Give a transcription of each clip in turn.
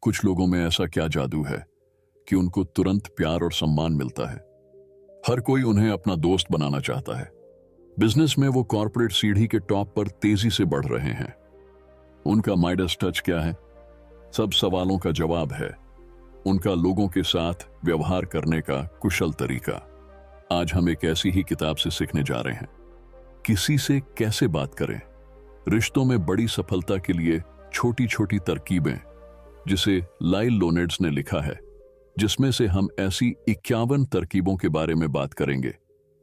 कुछ लोगों में ऐसा क्या जादू है कि उनको तुरंत प्यार और सम्मान मिलता है। हर कोई उन्हें अपना दोस्त बनाना चाहता है। बिजनेस में वो कॉर्पोरेट सीढ़ी के टॉप पर तेजी से बढ़ रहे हैं। उनका माइडस टच क्या है? सब सवालों का जवाब है उनका लोगों के साथ व्यवहार करने का कुशल तरीका। आज हम एक ऐसी ही किताब से सीखने जा रहे हैं, किसी से कैसे बात करें, रिश्तों में बड़ी सफलता के लिए छोटी छोटी तरकीबें, जिसे लाइल लोनेड्स ने लिखा है, जिसमें से हम ऐसी 51 तरकीबों के बारे में बात करेंगे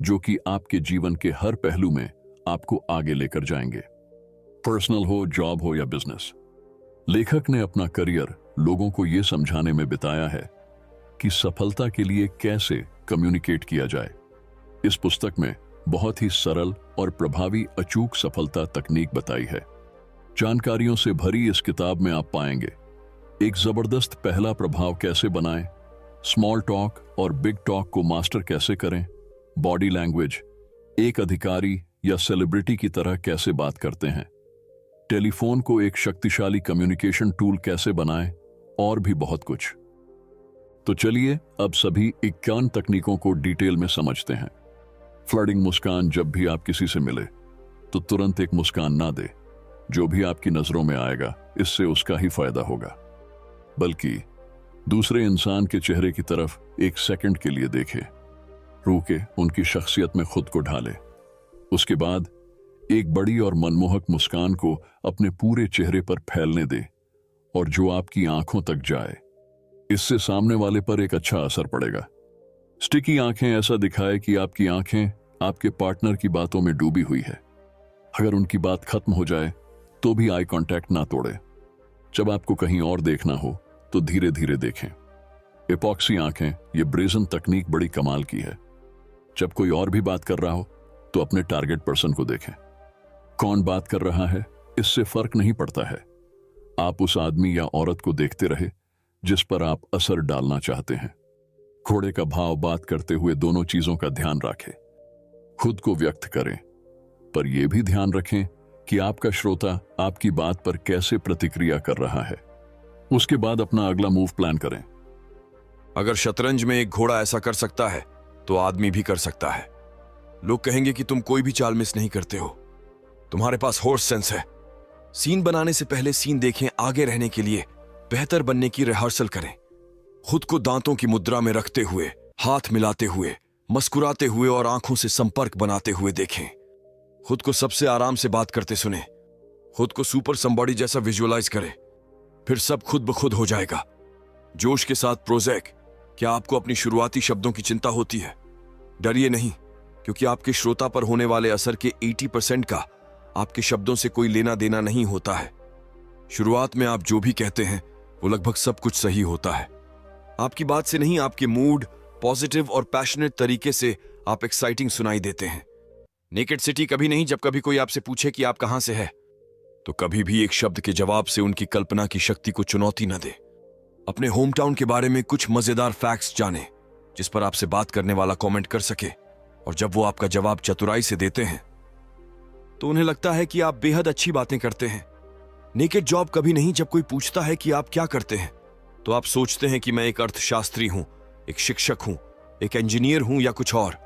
जो कि आपके जीवन के हर पहलू में आपको आगे लेकर जाएंगे। पर्सनल हो, जॉब हो या बिजनेस। लेखक ने अपना करियर लोगों को यह समझाने में बिताया है कि सफलता के लिए कैसे कम्युनिकेट किया जाए। इस पुस्तक में बहुत ही सरल और प्रभावी अचूक सफलता तकनीक बताई है। जानकारियों से भरी इस किताब में आप पाएंगे एक जबरदस्त पहला प्रभाव कैसे बनाएं, स्मॉल टॉक और बिग टॉक को मास्टर कैसे करें, बॉडी लैंग्वेज, एक अधिकारी या सेलिब्रिटी की तरह कैसे बात करते हैं, टेलीफोन को एक शक्तिशाली कम्युनिकेशन टूल कैसे बनाएं, और भी बहुत कुछ। तो चलिए अब सभी 51 तकनीकों को डिटेल में समझते हैं। फ्लर्टिंग मुस्कान। जब भी आप किसी से मिले तो तुरंत एक मुस्कान ना दे। जो भी आपकी नजरों में आएगा इससे उसका ही फायदा होगा, बल्कि दूसरे इंसान के चेहरे की तरफ एक सेकंड के लिए देखे, रुके, उनकी शख्सियत में खुद को ढाले। उसके बाद एक बड़ी और मनमोहक मुस्कान को अपने पूरे चेहरे पर फैलने दे और जो आपकी आंखों तक जाए। इससे सामने वाले पर एक अच्छा असर पड़ेगा। स्टिकी आंखें ऐसा दिखाए कि आपकी आंखें आपके पार्टनर की बातों में डूबी हुई है। अगर उनकी बात खत्म हो जाए तो भी आई कांटेक्ट ना तोड़े। जब आपको कहीं और देखना हो तो धीरे धीरे देखें। एपॉक्सी आंखें, ये ब्रेजन तकनीक बड़ी कमाल की है। जब कोई और भी बात कर रहा हो तो अपने टारगेट पर्सन को देखें। कौन बात कर रहा है इससे फर्क नहीं पड़ता है। आप उस आदमी या औरत को देखते रहे जिस पर आप असर डालना चाहते हैं। घोड़े का भाव बात करते हुए दोनों चीजों का ध्यान रखें। खुद को व्यक्त करें, पर यह भी ध्यान रखें कि आपका श्रोता आपकी बात पर कैसे प्रतिक्रिया कर रहा है। उसके बाद अपना अगला मूव प्लान करें। अगर शतरंज में एक घोड़ा ऐसा कर सकता है तो आदमी भी कर सकता है। लोग कहेंगे कि तुम कोई भी चाल मिस नहीं करते हो, तुम्हारे पास हॉर्स सेंस है। सीन बनाने से पहले सीन देखें, आगे रहने के लिए बेहतर बनने की रिहर्सल करें। खुद को दांतों की मुद्रा में रखते हुए, हाथ मिलाते हुए, मुस्कुराते हुए और आंखों से संपर्क बनाते हुए देखें। खुद को सबसे आराम से बात करते सुने। खुद को सुपर समबॉडी जैसा विजुअलाइज करें, फिर सब खुद ब खुद हो जाएगा। जोश के साथ प्रोजेक। क्या आपको अपनी शुरुआती शब्दों की चिंता होती है? डरिए नहीं, क्योंकि आपके श्रोता पर होने वाले असर के 80% का आपके शब्दों से कोई लेना देना नहीं होता है। शुरुआत में आप जो भी कहते हैं वो लगभग सब कुछ सही होता है। आपकी बात से नहीं, आपके मूड, पॉजिटिव और पैशनेट तरीके से आप एक्साइटिंग सुनाई देते हैं। नेकेड सिटी कभी नहीं। जब कभी कोई आपसे पूछे कि आप कहां से है, तो कभी भी एक शब्द के जवाब से उनकी कल्पना की शक्ति को चुनौती न दे। अपने होम टाउन के बारे में कुछ मजेदार फैक्ट्स जानें जिस पर आपसे बात करने वाला कमेंट कर सके, और जब वो आपका जवाब चतुराई से देते हैं तो उन्हें लगता है कि आप बेहद अच्छी बातें करते हैं। नेकेड जॉब कभी नहीं। जब कोई पूछता है कि आप क्या करते हैं तो आप सोचते हैं कि मैं एक अर्थशास्त्री हूं, एक शिक्षक हूं, एक इंजीनियर हूं या कुछ और।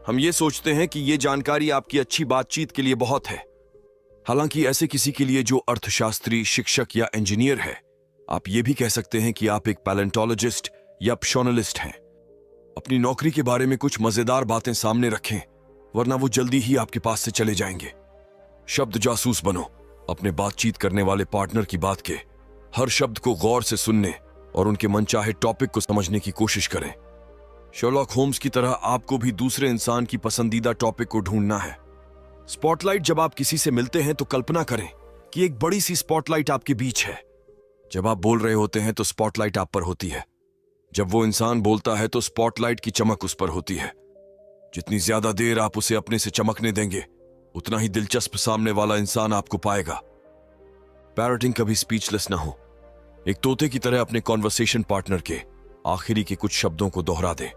हम ये सोचते हैं कि ये जानकारी आपकी अच्छी बातचीत के लिए बहुत है। हालांकि ऐसे किसी के लिए जो अर्थशास्त्री, शिक्षक या इंजीनियर है, आप ये भी कह सकते हैं कि आप एक पैलेंटोलॉजिस्ट या प्शोनलिस्ट हैं। अपनी नौकरी के बारे में कुछ मजेदार बातें सामने रखें, वरना वो जल्दी ही आपके पास से चले जाएंगे। शब्द जासूस बनो। अपने बातचीत करने वाले पार्टनर की बात के हर शब्द को गौर से सुनने और उनके मनचाहे टॉपिक को समझने की कोशिश करें। शर्लॉक होम्स की तरह आपको भी दूसरे इंसान की पसंदीदा टॉपिक को ढूंढना है। स्पॉटलाइट। जब आप किसी से मिलते हैं तो कल्पना करें कि एक बड़ी सी स्पॉटलाइट आपके बीच है। जब आप बोल रहे होते हैं तो स्पॉटलाइट आप पर होती है। जब वो इंसान बोलता है तो स्पॉटलाइट की चमक उस पर होती है। जितनी ज्यादा देर आप उसे अपने से चमकने देंगे, उतना ही दिलचस्प सामने वाला इंसान आपको पाएगा। पैरटिंग। कभी स्पीचलेस ना हो। एक तोते की तरह अपने कॉन्वर्सेशन पार्टनर के आखिरी के कुछ शब्दों को दोहरा दे।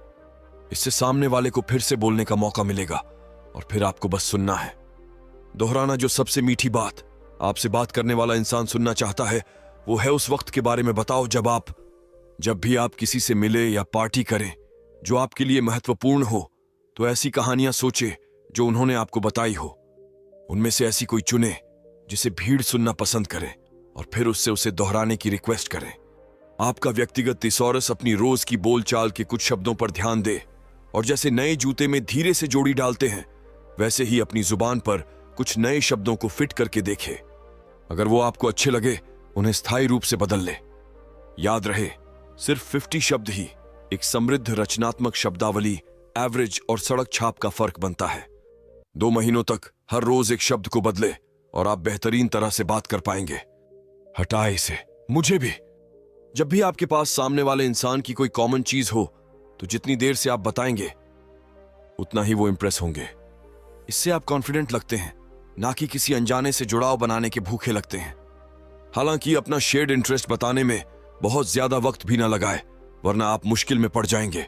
इससे सामने वाले को फिर से बोलने का मौका मिलेगा और फिर आपको बस सुनना है। दोहराना। जो सबसे मीठी बात आपसे बात करने वाला इंसान सुनना चाहता है वो है उस वक्त के बारे में बताओ जब भी आप किसी से मिले या पार्टी करें जो आपके लिए महत्वपूर्ण हो, तो ऐसी कहानियां सोचे जो उन्होंने आपको बताई हो। उनमें से ऐसी कोई चुने जिसे भीड़ सुनना पसंद करे और फिर उससे उसे दोहराने की रिक्वेस्ट करें। आपका व्यक्तिगत थिसॉरस अपनी रोज की बोलचाल के कुछ शब्दों पर ध्यान दे और जैसे नए जूते में धीरे से जोड़ी डालते हैं, वैसे ही अपनी जुबान पर कुछ नए शब्दों को फिट करके देखे। अगर वो आपको अच्छे लगे, उन्हें स्थायी रूप से बदल ले। याद रहे, सिर्फ 50 शब्द ही एक समृद्ध रचनात्मक शब्दावली, एवरेज और सड़क छाप का फर्क बनता है। 2 महीनों तक हर रोज एक शब्द को बदले और आप बेहतरीन तरह से बात कर पाएंगे। हटाए इसे। मुझे भी। जब भी आपके पास सामने वाले इंसान की कोई कॉमन चीज हो, तो जितनी देर से आप बताएंगे उतना ही वो इंप्रेस होंगे। इससे आप कॉन्फिडेंट लगते हैं, ना कि किसी अनजाने से जुड़ाव बनाने के भूखे लगते हैं। हालांकि अपना शेयर्ड इंटरेस्ट बताने में बहुत ज्यादा वक्त भी ना लगाए, वरना आप मुश्किल में पड़ जाएंगे।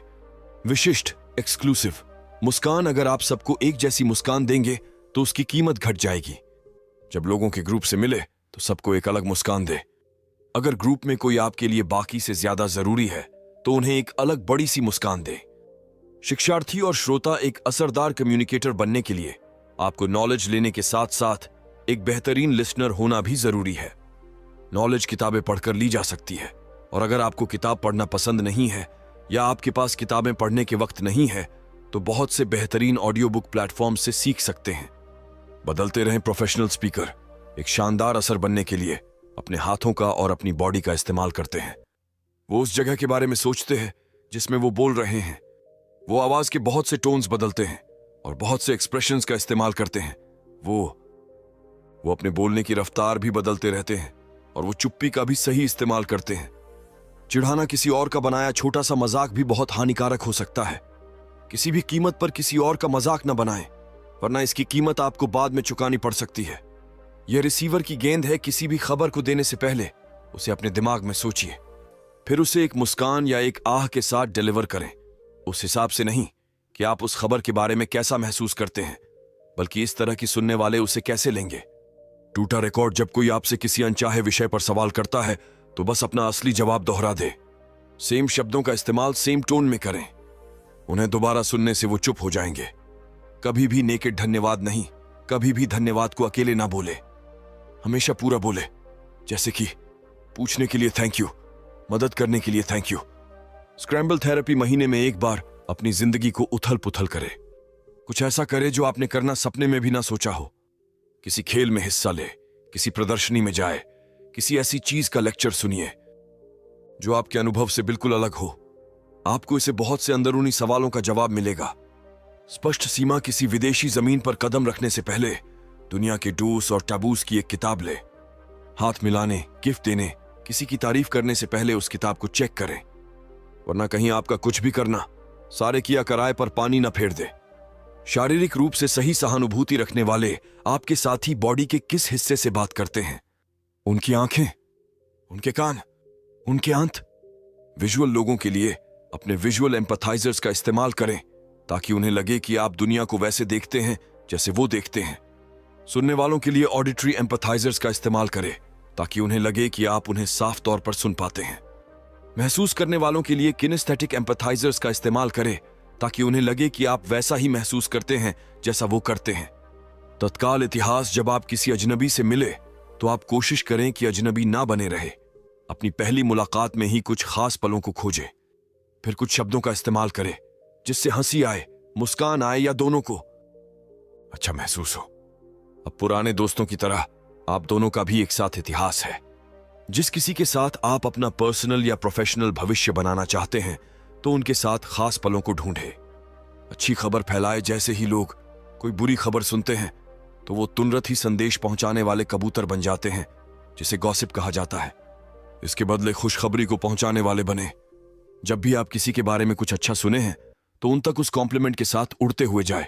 विशिष्ट, एक्सक्लूसिव मुस्कान। अगर आप सबको एक जैसी मुस्कान देंगे तो उसकी कीमत घट जाएगी। जब लोगों के ग्रुप से मिले तो सबको एक अलग मुस्कान दे। अगर ग्रुप में कोई आपके लिए बाकी से ज्यादा जरूरी है तो उन्हें एक अलग बड़ी सी मुस्कान दे। शिक्षार्थी और श्रोता एक असरदार कम्युनिकेटर बनने के लिए आपको नॉलेज लेने के साथ साथ एक बेहतरीन लिसनर होना भी जरूरी है। नॉलेज किताबें पढ़कर ली जा सकती है, और अगर आपको किताब पढ़ना पसंद नहीं है या आपके पास किताबें पढ़ने के वक्त नहीं है, तो बहुत से बेहतरीन ऑडियो बुक प्लेटफॉर्म से सीख सकते हैं। बदलते रहें प्रोफेशनल स्पीकर। एक शानदार असर बनने के लिए अपने हाथों का और अपनी बॉडी का इस्तेमाल करते हैं। वो उस जगह के बारे में सोचते हैं जिसमें वो बोल रहे हैं। वो आवाज के बहुत से टोन्स बदलते हैं और बहुत से एक्सप्रेशंस का इस्तेमाल करते हैं। वो अपने बोलने की रफ्तार भी बदलते रहते हैं और वो चुप्पी का भी सही इस्तेमाल करते हैं। चिढ़ाना किसी और का बनाया छोटा सा मजाक भी बहुत हानिकारक हो सकता है। किसी भी कीमत पर किसी और का मजाक न बनाएं, वरना इसकी कीमत आपको बाद में चुकानी पड़ सकती है। यह रिसीवर की गेंद है। किसी भी खबर को देने से पहले उसे अपने दिमाग में सोचिए, फिर उसे एक मुस्कान या एक आह के साथ डिलीवर करें। उस हिसाब से नहीं कि आप उस खबर के बारे में कैसा महसूस करते हैं, बल्कि इस तरह की सुनने वाले उसे कैसे लेंगे। टूटा रिकॉर्ड। जब कोई आपसे किसी अनचाहे विषय पर सवाल करता है तो बस अपना असली जवाब दोहरा दे। सेम शब्दों का इस्तेमाल सेम टोन में करें। उन्हें दोबारा सुनने से वो चुप हो जाएंगे। कभी भी नेकेड धन्यवाद नहीं, कभी भी धन्यवाद को अकेले ना बोले। हमेशा पूरा बोले, जैसे कि पूछने के लिए थैंक यू, मदद करने के लिए थैंक यू। Scramble therapy. महीने में एक बार अपनी जिंदगी को उथल पुथल करे। कुछ ऐसा करे जो आपने करना सपने में भी ना सोचा हो। किसी खेल में हिस्सा ले, किसी प्रदर्शनी में जाए, किसी ऐसी चीज का लेक्चर सुनिए जो आपके अनुभव से बिल्कुल अलग हो। आपको इसे बहुत से अंदरूनी सवालों का जवाब मिलेगा। स्पष्ट सीमा। किसी विदेशी जमीन पर कदम रखने से पहले दुनिया के डूस और टैबूस की एक किताब ले। हाथ मिलाने, गिफ्ट देने, किसी की तारीफ करने से पहले उस किताब को चेक करें, वरना कहीं आपका कुछ भी करना सारे किया कराए पर पानी न फेर दे। शारीरिक रूप से सही सहानुभूति रखने वाले आपके साथी बॉडी के किस हिस्से से बात करते हैं? उनकी आंखें, उनके कान, उनके आंत। विजुअल लोगों के लिए अपने विजुअल एम्पैथाइजर्स का इस्तेमाल करें ताकि उन्हें लगे कि आप दुनिया को वैसे देखते हैं जैसे वो देखते हैं। सुनने वालों के लिए ऑडिटरी एम्पैथाइजर्स का इस्तेमाल करें ताकि उन्हें लगे कि आप उन्हें साफ तौर पर सुन पाते हैं। महसूस करने वालों के लिए किनेस्थेटिक एम्पैथाइजर्स का इस्तेमाल करें ताकि उन्हें लगे कि आप वैसा ही महसूस करते हैं जैसा वो करते हैं। तत्काल इतिहास। जब आप किसी अजनबी से मिले तो आप कोशिश करें कि अजनबी ना बने रहे। अपनी पहली मुलाकात में ही कुछ खास पलों को खोजें, फिर कुछ शब्दों का इस्तेमाल करें जिससे हंसी आए, मुस्कान आए या दोनों को अच्छा महसूस हो। अब पुराने दोस्तों की तरह आप दोनों का भी एक साथ इतिहास है। जिस किसी के साथ आप अपना पर्सनल या प्रोफेशनल भविष्य बनाना चाहते हैं तो उनके साथ खास पलों को ढूंढें। अच्छी खबर फैलाए। जैसे ही लोग कोई बुरी खबर सुनते हैं तो वो तुरंत ही संदेश पहुंचाने वाले कबूतर बन जाते हैं, जिसे गॉसिप कहा जाता है। इसके बदले खुशखबरी को पहुंचाने वाले बने। जब भी आप किसी के बारे में कुछ अच्छा सुने हैं तो उन तक उस कॉम्प्लीमेंट के साथ उड़ते हुए जाए।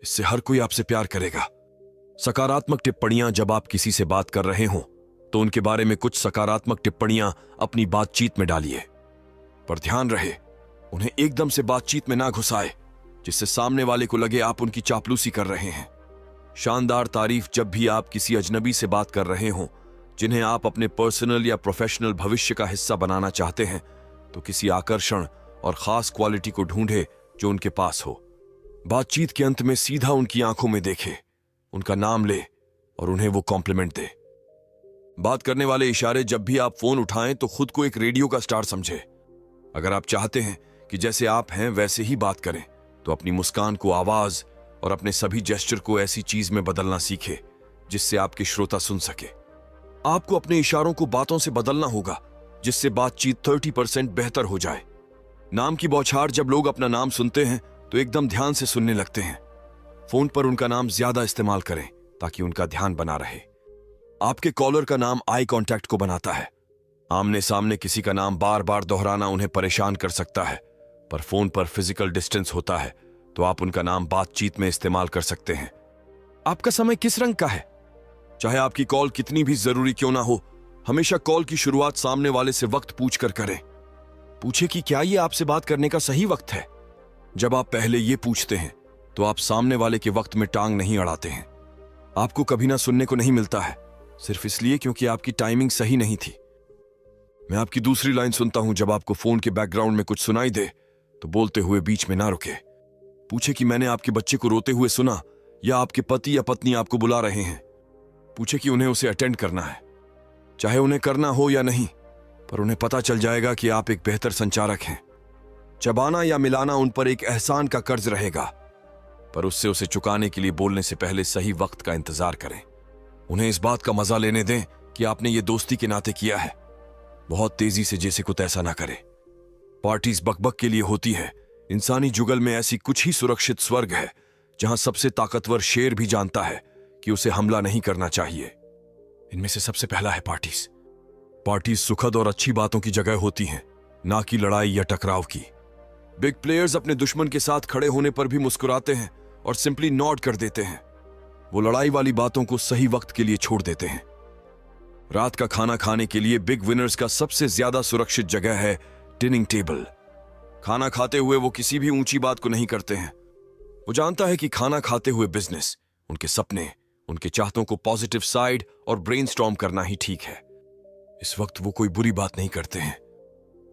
इससे हर कोई आपसे प्यार करेगा। सकारात्मक टिप्पणियां। जब आप किसी से बात कर रहे हों तो उनके बारे में कुछ सकारात्मक टिप्पणियां अपनी बातचीत में डालिए, पर ध्यान रहे उन्हें एकदम से बातचीत में ना घुसाए जिससे सामने वाले को लगे आप उनकी चापलूसी कर रहे हैं। शानदार तारीफ। जब भी आप किसी अजनबी से बात कर रहे हों जिन्हें आप अपने पर्सनल या प्रोफेशनल भविष्य का हिस्सा बनाना चाहते हैं, तो किसी आकर्षण और खास क्वालिटी को ढूंढे जो उनके पास हो। बातचीत के अंत में सीधा उनकी आंखों में देखे, उनका नाम ले और उन्हें वो कॉम्प्लीमेंट दे। बात करने वाले इशारे जब भी आप फोन उठाएं तो खुद को एक रेडियो का स्टार समझे। अगर आप चाहते हैं कि जैसे आप हैं वैसे ही बात करें, तो अपनी मुस्कान को आवाज और अपने सभी जेस्चर को ऐसी चीज में बदलना सीखे जिससे आपके श्रोता सुन सके। आपको अपने इशारों को बातों से बदलना होगा जिससे बातचीत 30% बेहतर हो जाए। नाम की बौछार, जब लोग अपना नाम सुनते हैं तो एकदम ध्यान से सुनने लगते हैं। फोन पर उनका नाम ज्यादा इस्तेमाल करें ताकि उनका ध्यान बना रहे। आपके कॉलर का नाम आई कांटेक्ट को बनाता है। आमने सामने किसी का नाम बार बार दोहराना उन्हें परेशान कर सकता है, पर फोन पर फिजिकल डिस्टेंस होता है तो आप उनका नाम बातचीत में इस्तेमाल कर सकते हैं। आपका समय किस रंग का है? चाहे आपकी कॉल कितनी भी जरूरी क्यों ना हो, हमेशा कॉल की शुरुआत सामने वाले से वक्त पूछकर करें। पूछे कि क्या यह आपसे बात करने का सही वक्त है। जब आप पहले यह पूछते हैं तो आप सामने वाले के वक्त में टांग नहीं अड़ाते हैं। आपको कभी ना सुनने को नहीं मिलता है, सिर्फ इसलिए क्योंकि आपकी टाइमिंग सही नहीं थी। मैं आपकी दूसरी लाइन सुनता हूं। जब आपको फोन के बैकग्राउंड में कुछ सुनाई दे तो बोलते हुए बीच में ना रुके। पूछे कि मैंने आपके बच्चे को रोते हुए सुना, या आपके पति या पत्नी आपको बुला रहे हैं। पूछे कि उन्हें उसे अटेंड करना है, चाहे उन्हें करना हो या नहीं, पर उन्हें पता चल जाएगा कि आप एक बेहतर संचारक हैं। चबाना या मिलाना उन पर एक एहसान का कर्ज रहेगा, पर उससे उसे चुकाने के लिए बोलने से पहले सही वक्त का इंतजार करें। उन्हें इस बात का मजा लेने दें कि आपने ये दोस्ती के नाते किया है। बहुत तेजी से जैसे कुछ ऐसा ना करें। पार्टीज बकबक के लिए होती है। इंसानी जुगल में ऐसी कुछ ही सुरक्षित स्वर्ग है जहां सबसे ताकतवर शेर भी जानता है कि उसे हमला नहीं करना चाहिए। इनमें से सबसे पहला है पार्टीज। पार्टीज सुखद और अच्छी बातों की जगह होती हैं, ना कि लड़ाई या टकराव की। बिग प्लेयर्स अपने दुश्मन के साथ खड़े होने पर भी मुस्कुराते हैं और सिंपली नॉड कर देते हैं। वो लड़ाई वाली बातों को सही वक्त के लिए छोड़ देते हैं। रात का खाना खाने के लिए बिग विनर्स का सबसे ज्यादा सुरक्षित जगह है डिनिंग टेबल। खाना खाते हुए वो किसी भी ऊंची बात को नहीं करते हैं। वो जानता है कि खाना खाते हुए बिजनेस, उनके सपने, उनके चाहतों को पॉजिटिव साइड और ब्रेनस्टॉर्म करना ही ठीक है। इस वक्त वो कोई बुरी बात नहीं करते हैं।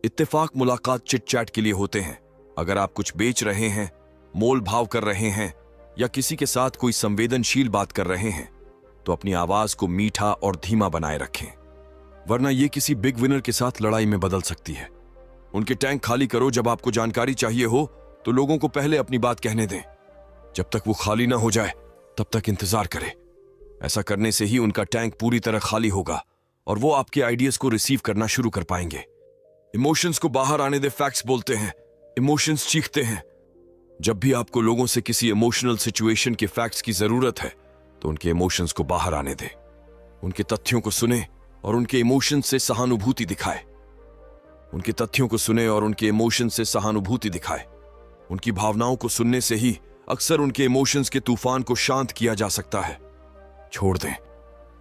इत्तेफाक मुलाकात चिट चैट के लिए होते हैं। अगर आप कुछ बेच रहे हैं, मोल भाव कर रहे हैं या किसी के साथ कोई संवेदनशील बात कर रहे हैं तो अपनी आवाज को मीठा और धीमा बनाए रखें, वरना यह किसी बिग विनर के साथ लड़ाई में बदल सकती है। उनके टैंक खाली करो। जब आपको जानकारी चाहिए हो तो लोगों को पहले अपनी बात कहने दें। जब तक वो खाली ना हो जाए तब तक इंतजार करें। ऐसा करने से ही उनका टैंक पूरी तरह खाली होगा और वो आपके आइडियाज को रिसीव करना शुरू कर पाएंगे। इमोशंस को बाहर आने दे। फैक्ट्स बोलते हैं, इमोशंस चीखते हैं। जब भी आपको लोगों से किसी इमोशनल सिचुएशन के फैक्ट्स की जरूरत है तो उनके इमोशंस को बाहर आने दे। उनके तथ्यों को सुने और उनके इमोशंस से सहानुभूति दिखाए। उनके तथ्यों को सुने और उनके इमोशंस से सहानुभूति दिखाए। उनकी भावनाओं को सुनने से ही अक्सर उनके इमोशंस के तूफान को शांत किया जा सकता है। छोड़ दें।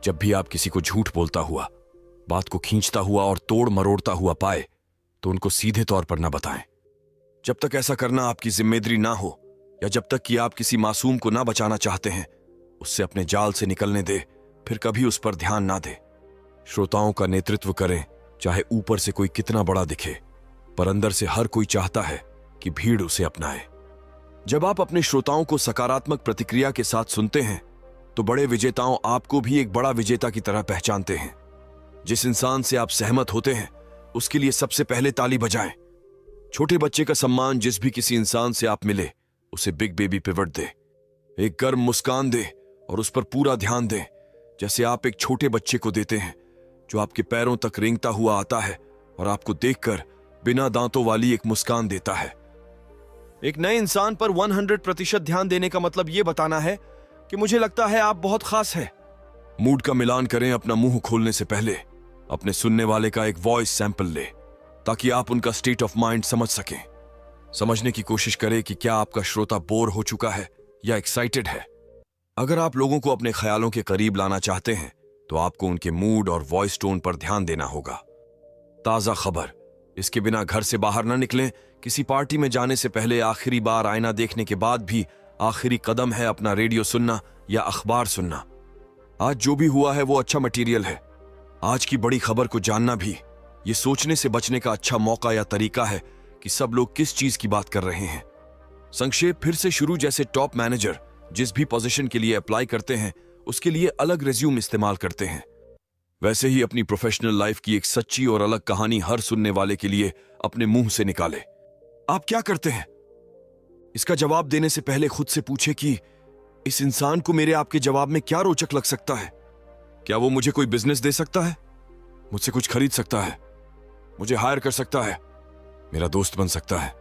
जब भी आप किसी को झूठ बोलता हुआ, बात को खींचता हुआ और तोड़ मरोड़ता हुआ पाए तो उनको सीधे तौर पर न बताएं। जब तक ऐसा करना आपकी जिम्मेदारी ना हो या जब तक कि आप किसी मासूम को ना बचाना चाहते हैं, उससे अपने जाल से निकलने दे, फिर कभी उस पर ध्यान ना दे। श्रोताओं का नेतृत्व करें, चाहे ऊपर से कोई कितना बड़ा दिखे, पर अंदर से हर कोई चाहता है कि भीड़ उसे अपनाए। जब आप अपने श्रोताओं को सकारात्मक प्रतिक्रिया के साथ सुनते हैं तो बड़े विजेताओं आपको भी एक बड़ा विजेता की तरह पहचानते हैं। जिस इंसान से आप सहमत होते हैं उसके लिए सबसे पहले ताली बजाएं। छोटे बच्चे का सम्मान जिस भी किसी इंसान से आप मिले उसे बिग बेबी पिवट दे। एक गर्म मुस्कान दे और उस पर पूरा ध्यान दें, जैसे आप एक छोटे बच्चे को देते हैं जो आपके पैरों तक रेंगता हुआ आता है और आपको देखकर बिना दांतों वाली एक मुस्कान देता है। एक नए इंसान पर 100% ध्यान देने का मतलब यह बताना है कि मुझे लगता है आप बहुत खास हैं। मूड का मिलान करें। अपना मुंह खोलने से पहले अपने सुनने वाले का एक वॉइस सैंपल ले ताकि आप उनका स्टेट ऑफ माइंड समझ सकें। समझने की कोशिश करें कि क्या आपका श्रोता बोर हो चुका है या एक्साइटेड है। अगर आप लोगों को अपने ख्यालों के करीब लाना चाहते हैं तो आपको उनके मूड और वॉइस टोन पर ध्यान देना होगा। ताजा खबर, इसके बिना घर से बाहर ना निकलें। किसी पार्टी में जाने से पहले आखिरी बार आईना देखने के बाद भी आखिरी कदम है अपना रेडियो सुनना या अखबार सुनना। आज जो भी हुआ है वो अच्छा मटेरियल है। आज की बड़ी खबर को जानना भी ये सोचने से बचने का अच्छा मौका या तरीका है कि सब लोग किस चीज की बात कर रहे हैं। संक्षेप फिर से शुरू। जैसे टॉप मैनेजर जिस भी पोजीशन के लिए अप्लाई करते हैं उसके लिए अलग रिज्यूम इस्तेमाल करते हैं, वैसे ही अपनी प्रोफेशनल लाइफ की एक सच्ची और अलग कहानी हर सुनने वाले के लिए अपने मुंह से निकाले। आप क्या करते हैं? इसका जवाब देने से पहले खुद से पूछे कि इस इंसान को मेरे आपके जवाब में क्या रोचक लग सकता है। क्या वो मुझे कोई बिजनेस दे सकता है, मुझसे कुछ खरीद सकता है, मुझे हायर कर सकता है, मेरा दोस्त बन सकता है।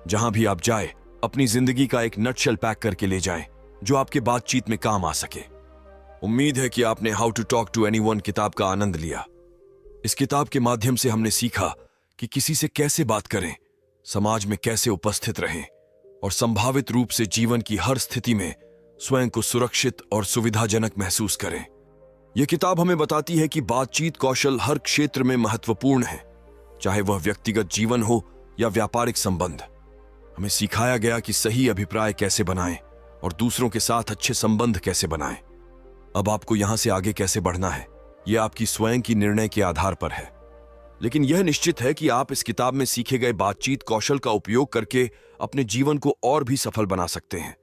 जहां भी आप जाए अपनी जिंदगी का एक नटशेल पैक करके ले जाएं जो आपके बातचीत में काम आ सके। उम्मीद है कि आपने how to talk to anyone किताब का आनंद लिया। इस किताब के माध्यम से हमने सीखा कि किसी से कैसे बात करें, समाज में कैसे उपस्थित रहें और संभावित रूप से जीवन की हर स्थिति में स्वयं को सुरक्षित और सुविधाजनक महसूस करें। यह किताब हमें बताती है कि बातचीत कौशल हर क्षेत्र में महत्वपूर्ण है, चाहे वह व्यक्तिगत जीवन हो या व्यापारिक संबंध। हमें सिखाया गया कि सही अभिप्राय कैसे बनाएं और दूसरों के साथ अच्छे संबंध कैसे बनाएं। अब आपको यहां से आगे कैसे बढ़ना है, यह आपकी स्वयं की निर्णय के आधार पर है, लेकिन यह निश्चित है कि आप इस किताब में सीखे गए बातचीत कौशल का उपयोग करके अपने जीवन को और भी सफल बना सकते हैं।